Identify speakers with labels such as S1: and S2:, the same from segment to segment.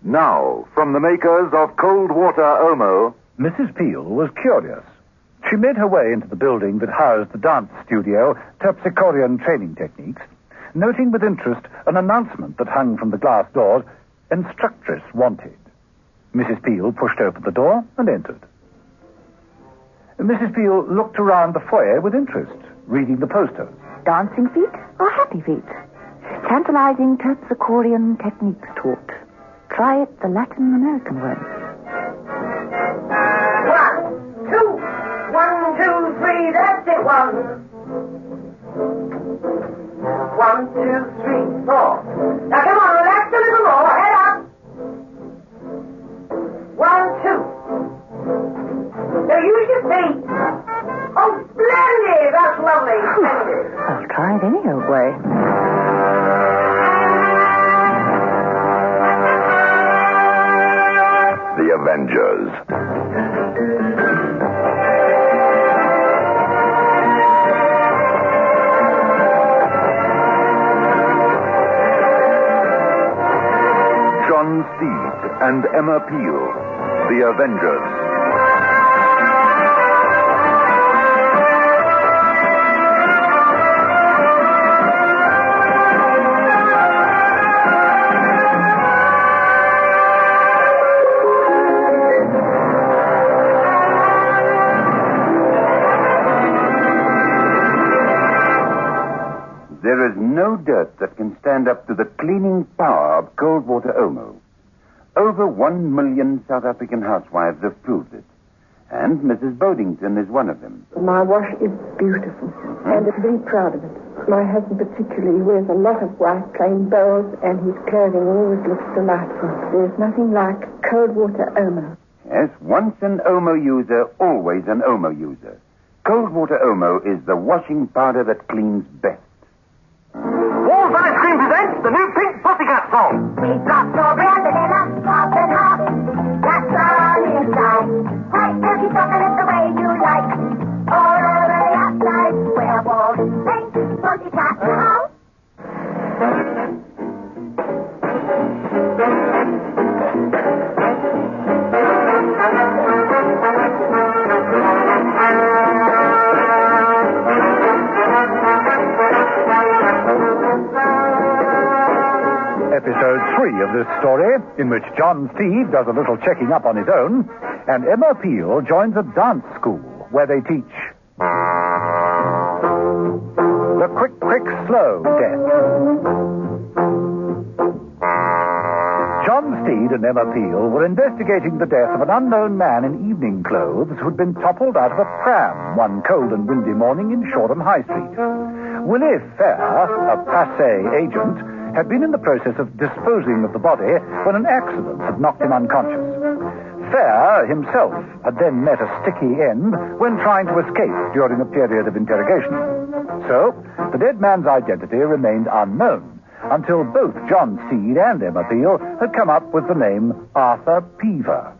S1: Now, from the makers of Cold Water Omo...
S2: Mrs. Peel was curious. She made her way into the building that housed the dance studio, Terpsichorean Training Techniques, noting with interest an announcement that hung from the glass doors, Instructress Wanted. Mrs. Peel pushed open the door and entered. Mrs. Peel looked around the foyer with interest, reading the posters.
S3: Dancing feet or happy feet? Tantalizing Terpsichorean techniques taught. Try it the Latin American way.
S4: 1, 2, 1, 2, 3, that's it, 1. 1, 2, 3, 4. Now come on, relax a little more, head up. 1, 2. Now use your feet. Oh, splendid, that's lovely, splendid.
S3: I'll try it any old way.
S1: The Avengers. John Steed and Emma Peel, The Avengers.
S5: There is no dirt that can stand up to the cleaning power of Cold Water Omo. Over 1 million South African housewives have proved it. And Mrs. Bodington is one of them.
S6: My wash is beautiful, and I'm very proud of it. My husband particularly wears a lot of white plain bows, and his clothing always looks delightful. There's nothing like Cold Water Omo.
S5: Yes, once an Omo user, always an Omo user. Cold Water Omo is the washing powder that cleans best.
S4: Walls Ice Cream presents the new Pink Pussycat song. We've got strawberry, vanilla, top and hot. That's on the inside. White milky chocolate the way you like. All over the outside. Where walls Pink Pussycat now.
S2: Episode 3 of this story, in which John Steed does a little checking up on his own, and Emma Peel joins a dance school where they teach the quick, slow death. John Steed and Emma Peel were investigating the death of an unknown man in evening clothes who'd been toppled out of a pram one cold and windy morning in Shoreham High Street. Willie Fair, a passé agent, had been in the process of disposing of the body when an accident had knocked him unconscious. Fair himself had then met a sticky end when trying to escape during a period of interrogation. So, the dead man's identity remained unknown until both John Steed and Emma Peel had come up with the name Arthur Peaver.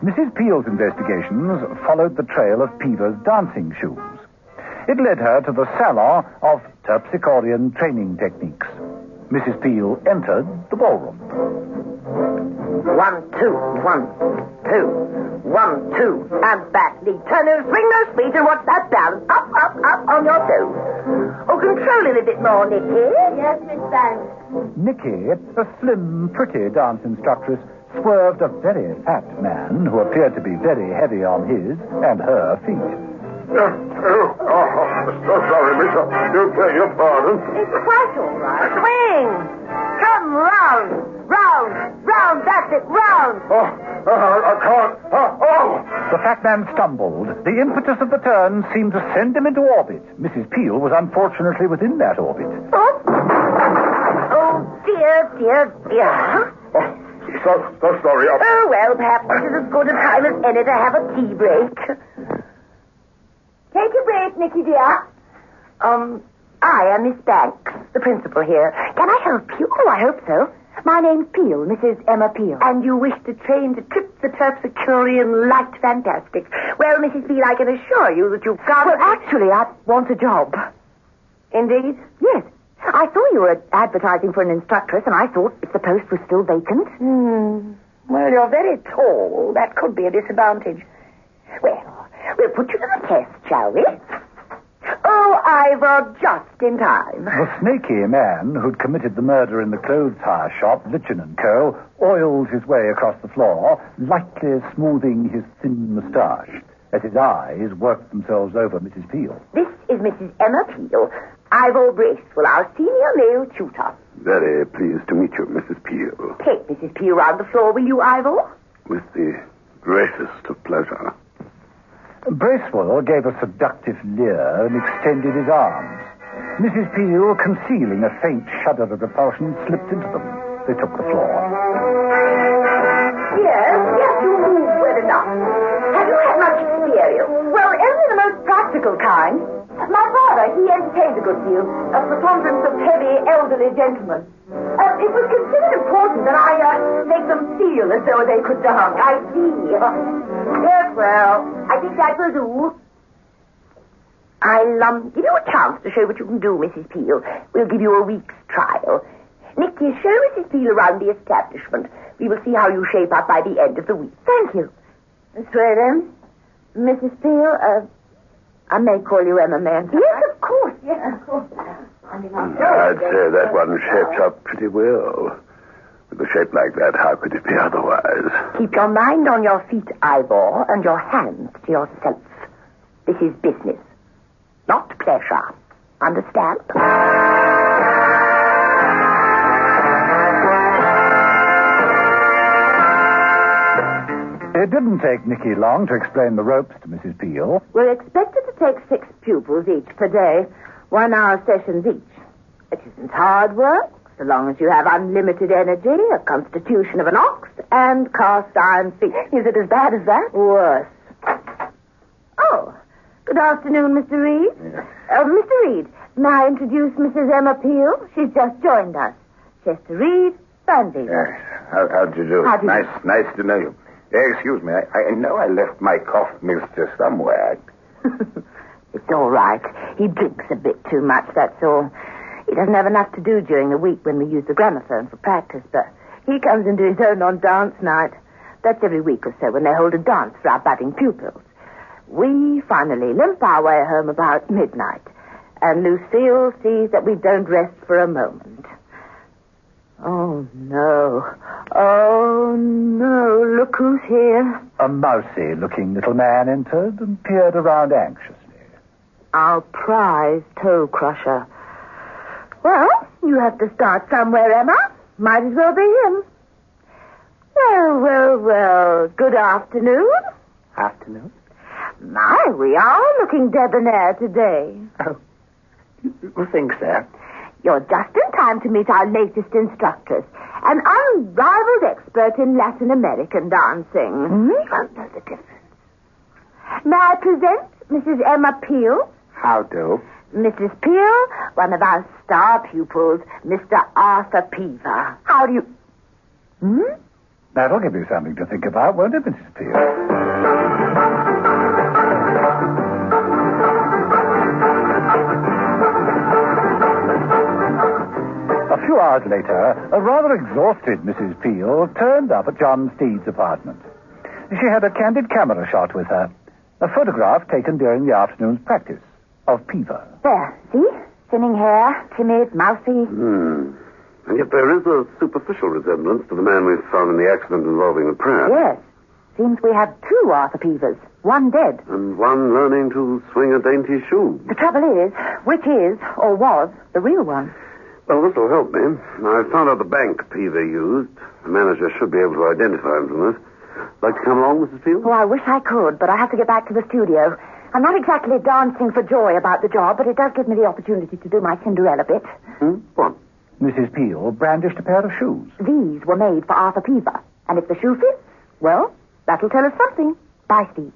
S2: Mrs. Peel's investigations followed the trail of Peaver's dancing shoes. It led her to the salon of Terpsichorean Training Techniques. Mrs. Peel entered the ballroom.
S4: 1, 2, 1, 2, 1, 2, and back. Knee turn, swing those feet and watch that balance. Up on your toes. Oh, control it a bit more, Nicky. Yes, Miss Banks.
S2: Nicky, a slim, pretty dance instructress, swerved a very fat man who appeared to be very heavy on his and her feet.
S1: So sorry, miss. You beg your pardon.
S4: It's quite all right. Swing! Come round, that's it, round.
S1: I can't.
S2: The fat man stumbled. The impetus of the turn seemed to send him into orbit. Mrs. Peel was unfortunately within that orbit.
S4: Oh, dear.
S1: So sorry.
S4: Oh, well, perhaps this is as good a time as any to have a tea break. Take a break, Nicky, dear. I am Miss Banks, the principal here. Can I help you? Oh, I hope so. My name's Peel, Mrs. Emma Peel. And you wish to train to trip the Terpsichorean light fantastics. Well, Mrs. Peel, I can assure you that you've got... Well, actually, I want a job. Indeed? Yes. I
S3: I saw you were advertising for an instructress, and I thought if the post was still vacant.
S7: Well, you're very tall. That could be a disadvantage. Well, we'll put you to the test, shall we? Oh, Ivor, just in time.
S2: The snaky man who'd committed the murder in the clothes hire shop, Litchin & Co., oiled his way across the floor, lightly smoothing his thin moustache as his eyes worked themselves over Mrs. Peel.
S7: This is Mrs. Emma Peel. Ivor Bracewell, our senior male tutor.
S5: Very pleased to meet you, Mrs. Peel.
S7: Take Mrs. Peel round the floor, will you, Ivor?
S5: With the greatest of pleasure.
S2: Bracewell gave a seductive leer and extended his arms. Mrs. Peel, concealing a faint shudder of repulsion, slipped into them. They took the floor.
S7: Yes, you move well enough. Have you had much experience? Well, only the most practical kind. My father, he entertained a good deal, a preponderance of heavy, elderly gentlemen. It was considered important that I make them feel as though they could dance. I see. Yes, well, I think that will do. I'll give you a chance to show what you can do, Mrs. Peel. We'll give you a week's trial. Nicky, show Mrs. Peel around the establishment. We will see how you shape up by the end of the week.
S3: Thank you.
S7: Well then, Mrs. Peel, I may call you Emma, ma'am.
S3: Yes, of course.
S7: Yes, of course.
S5: I'd say that one shapes up pretty well. With a shape like that, how could it be otherwise?
S7: Keep your mind on your feet, Ivor, and your hands to yourself. This is business, not pleasure. Understand?
S2: It didn't take Nicky long to explain the ropes to Mrs. Peel.
S7: We're expected to take 6 pupils each per day, 1-hour sessions each. It isn't hard work, so long as you have unlimited energy, a constitution of an ox, and cast iron feet.
S3: Is it as bad as that?
S7: Worse. Oh, good afternoon, Mr. Reed.
S5: Yes.
S7: Mr. Reed, may I introduce Mrs. Emma Peel? She's just joined us. Chester Reed, Van Weaver.
S5: Yes. How do you do?
S7: How do you
S5: Nice to know you. Excuse me, I know I left my cough mixture somewhere.
S7: It's all right. He drinks a bit too much, that's all. He doesn't have enough to do during the week when we use the gramophone for practice, but he comes into his own on dance night. That's every week or so when they hold a dance for our budding pupils. We finally limp our way home about midnight, and Lucille sees that we don't rest for a moment. Oh, no. Oh, no. Look who's here.
S2: A mousy-looking little man entered and peered around anxiously.
S7: Our prize toe crusher. Well, you have to start somewhere, Emma. Might as well be him. Well. Good afternoon.
S8: Afternoon?
S7: My, we are looking debonair today.
S8: Oh. Well, thanks, sir.
S7: You're just in time to meet our latest instructress, an unrivaled expert in Latin American dancing.
S8: You don't know the difference.
S7: May I present Mrs. Emma Peel?
S8: How do?
S7: Mrs. Peel, one of our star pupils, Mr. Arthur Peaver. How do you...
S2: That'll give you something to think about, won't it, Mrs. Peel? A few hours later, a rather exhausted Mrs. Peel turned up at John Steed's apartment. She had a candid camera shot with her, a photograph taken during the afternoon's practice of Peaver.
S3: There, see? Thinning hair, timid, mousy.
S5: And yet there is a superficial resemblance to the man we found in the accident involving the pram.
S3: Yes. Seems we have 2 Arthur Peavers. One dead.
S5: And one learning to swing a dainty shoe.
S3: The trouble is, which is, or was, the real one?
S5: Well, this will help me. I found out the bank Peaver used. The manager should be able to identify him from this. Like to come along, Mrs. Peel?
S3: Oh, I wish I could, but I have to get back to the studio. I'm not exactly dancing for joy about the job, but it does give me the opportunity to do my Cinderella bit.
S5: What?
S2: Mrs. Peel brandished a pair of shoes.
S3: These were made for Arthur Peaver. And if the shoe fits, well, that'll tell us something. Bye, Steve.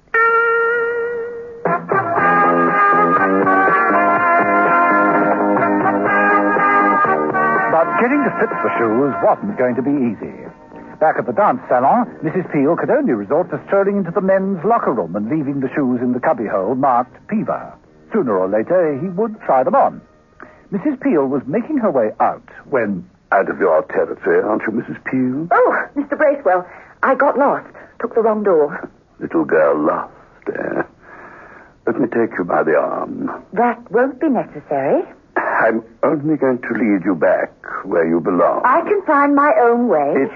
S2: But getting to fit the shoes wasn't going to be easy. Back at the dance salon, Mrs. Peel could only resort to strolling into the men's locker room and leaving the shoes in the cubbyhole marked Peaver. Sooner or later, he would try them on. Mrs. Peel was making her way out when...
S9: Out of your territory, aren't you, Mrs. Peel?
S7: Oh, Mr. Bracewell, I got lost. Took the wrong door.
S9: Little girl lost, eh? Let me take you by the arm.
S7: That won't be necessary.
S9: I'm only going to lead you back where you belong.
S7: I can find my own way.
S9: It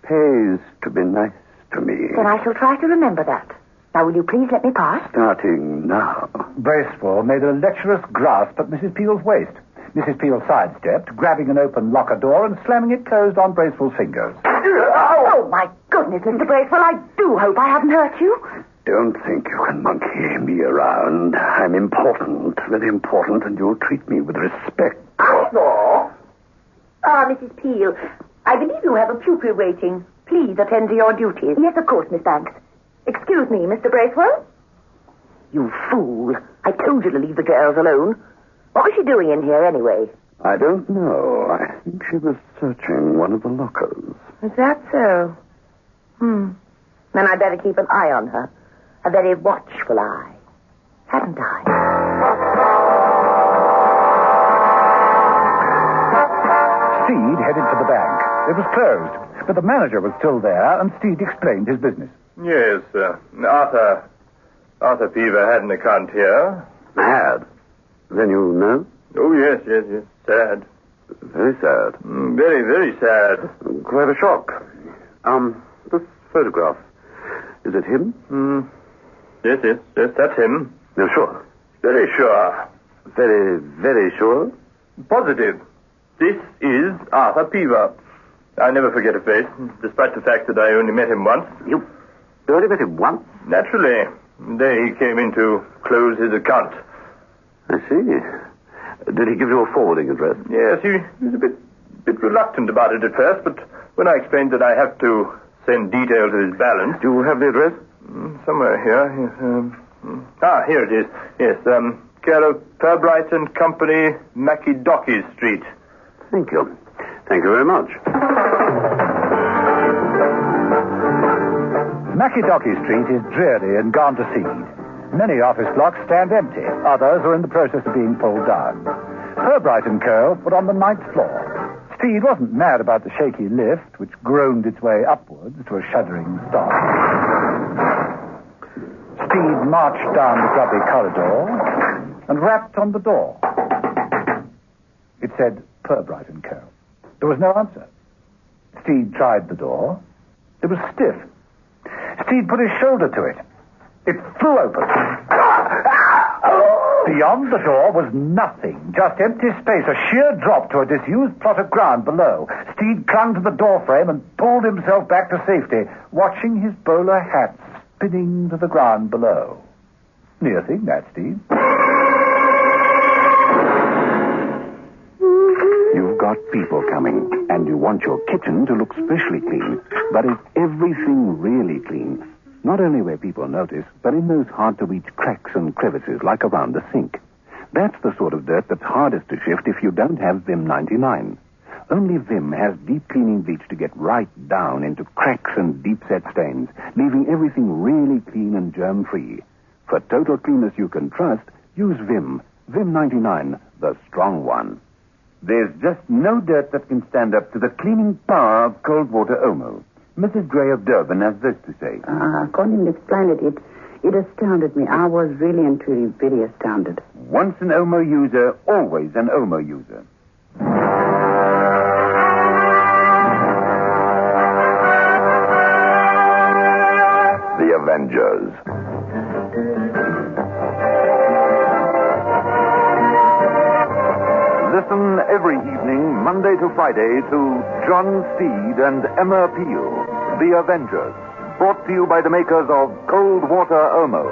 S9: pays to be nice to me.
S7: Then I shall try to remember that. Now, will you please let me pass?
S9: Starting now.
S2: Bracewell made a lecherous grasp at Mrs. Peel's waist. Mrs. Peel sidestepped, grabbing an open locker door and slamming it closed on Bracewell's fingers.
S7: Oh, my goodness, Mr. Bracewell, I do hope I haven't hurt you.
S9: Don't think you can monkey me around. I'm important, very important, and you'll treat me with respect.
S7: I saw. Mrs. Peel, I believe you have a pupil waiting. Please attend to your duties. Yes, of course, Miss Banks. Excuse me, Mr. Bracewell? You fool. I told you to leave the girls alone. What was she doing in here, anyway?
S9: I don't know. I think she was searching one of the lockers.
S7: Is that so? Then I'd better keep an eye on her. A very watchful eye. Hadn't I?
S2: Steed headed for the bank. It was closed, but the manager was still there, and Steed explained his business.
S10: Yes, Arthur Peaver had an account here.
S9: Had? Then you know?
S10: Oh, yes. Sad.
S9: Very sad.
S10: Very, very sad.
S9: Quite a shock. This photograph, is it him?
S10: Yes, that's him.
S9: You're sure?
S10: Very sure.
S9: Very, very sure?
S10: Positive. This is Arthur Peaver. I never forget a face, despite the fact that I only met him once.
S9: You only met him once?
S10: Naturally. The day he came in to close his account.
S9: I see. Did he give you a forwarding address?
S10: Yes, he was a bit reluctant about it at first, but when I explained that I have to send details of his balance...
S9: Do you have the address?
S10: Somewhere here. Here it is. Yes, care of Purbright and Company, Mackie Street.
S9: Thank you. Thank you very much.
S2: Mackie Street is dreary and gone to seed. Many office blocks stand empty. Others are in the process of being pulled down. Purbright & Co. were on the 9th floor. Steed wasn't mad about the shaky lift, which groaned its way upwards to a shuddering stop. Steed marched down the grubby corridor and rapped on the door. It said Purbright & Co. There was no answer. Steed tried the door. It was stiff. Steed put his shoulder to it. It flew open. Beyond the door was nothing, just empty space, a sheer drop to a disused plot of ground below. Steed clung to the doorframe and pulled himself back to safety, watching his bowler hat spinning to the ground below. Near thing, that, Steed.
S5: You've got people coming, and you want your kitchen to look specially clean. But is everything really clean? Not only where people notice, but in those hard-to-reach cracks and crevices, like around the sink. That's the sort of dirt that's hardest to shift if you don't have Vim 99. Only Vim has deep cleaning bleach to get right down into cracks and deep-set stains, leaving everything really clean and germ-free. For total cleanness you can trust, use Vim. Vim 99, the strong one.
S9: There's just no dirt that can stand up to the cleaning power of cold water Omo. Mrs. Gray of Durban has this to say.
S6: Colin explained it. It astounded me. I was really and truly very astounded.
S9: Once an Omo user, always an Omo user.
S1: The Avengers.
S2: Listen every evening, Monday to Friday, to John Steed and Emma Peel, The Avengers, brought to you by the makers of Cold Water Omo.